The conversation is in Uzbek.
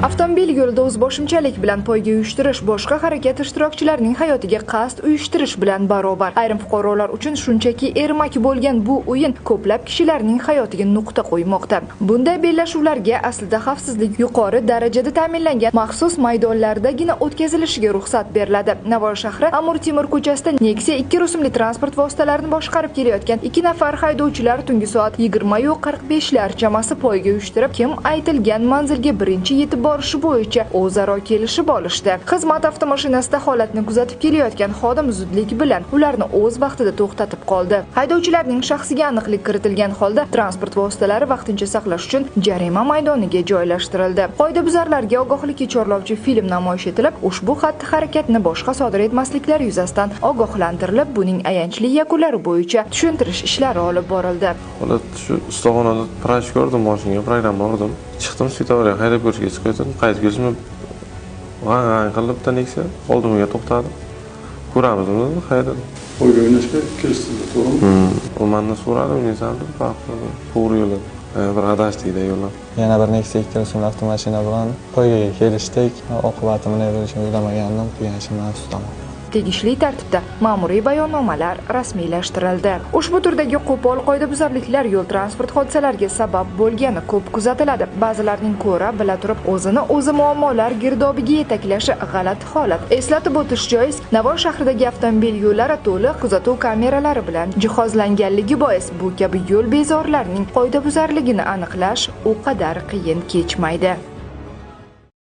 Avtomobil yo'lida o'zboshimchalik bilan poyga uyushtirish boshqa harakat ishtirokchilarining hayotiga qasd uyushtirish bilan barobar. Ayrim fuqarolar uchun shunchaki ermak bo'lgan bu o'yin ko'plab kishilarning hayotiga nuqta qo'ymoqda. Bunday bellashuvlarga aslida xavfsizlik yuqori darajada ta'minlangan maxsus maydonlardagina o'tkazilishiga ruxsat beriladi. Navoiy shahri Amir Temur ko'chasida Nexia 2 rusumli transport vositalarini boshqarib kelayotgan 2 nafar haydovchilar tungi soat 20:45lar chamasi poyga uyushtirib, kim aytilgan manzilga birinchi yetib borishi bo'yicha o'zaro kelishib olishdi. Xizmat avtomashinasida holatni kuzatib kelayotgan xodim zudlik bilan ularni o'z vaqtida to'xtatib qoldi. Haydovchilarning shaxsiga aniqlik kiritilgan holda transport vositalari vaqtincha saqlash uchun jarima maydoniga joylashtirildi. Qoidabuzarlarga ogohlikka chorlovchi film namoyish etilib, ushbu xatti-harakatni boshqa sodir etmasliklari yuzasidan ogohlantirilib, buning ayanchli yakunlari bo'yicha tushuntirish ishlari olib borildi. Shu ustaxonada praj ko'rdim, mashinaga programma urdim. Chiqdim, svetoforga haydab ko'rishga chiqdim. Qaytib kelishim g'ang qilib Nexia oldimga to'xtadi. Ko'ramiz uni haydadim. Poyga o'ynashga kelishdingiz, to'g'rimi? U mendan so'radi, men esa to'g'ri yo'l. Bir adashdikda yo'llar. Yana bir Nexia 2 rusumli avtomashina bilan poygaga kelishdik. Oqibati bunday bo'lishini o'ylamagandim. Qilgan ishimdan ustaman. Tegishli tartibda ma'muriy bayonnomalar rasmiylashtirildi. Ushbu turdagi qo'pol qoidabuzarliklar yo'l transport hodisalariga sabab bo'lgani ko'p kuzatiladi. Ba'zilarning ko'ra bila turib o'zini o'zi muammolar girdobiga yetaklashi g'alati holat. Eslatib o'tish joiz, Navoiy shahridagi avtomobil yo'llari to'liq kuzatuv kameralari bilan jihozlanganligi bois bu kabi yo'l bezorlarining qoidabuzarligini aniqlash u qadar qiyin kechmaydi.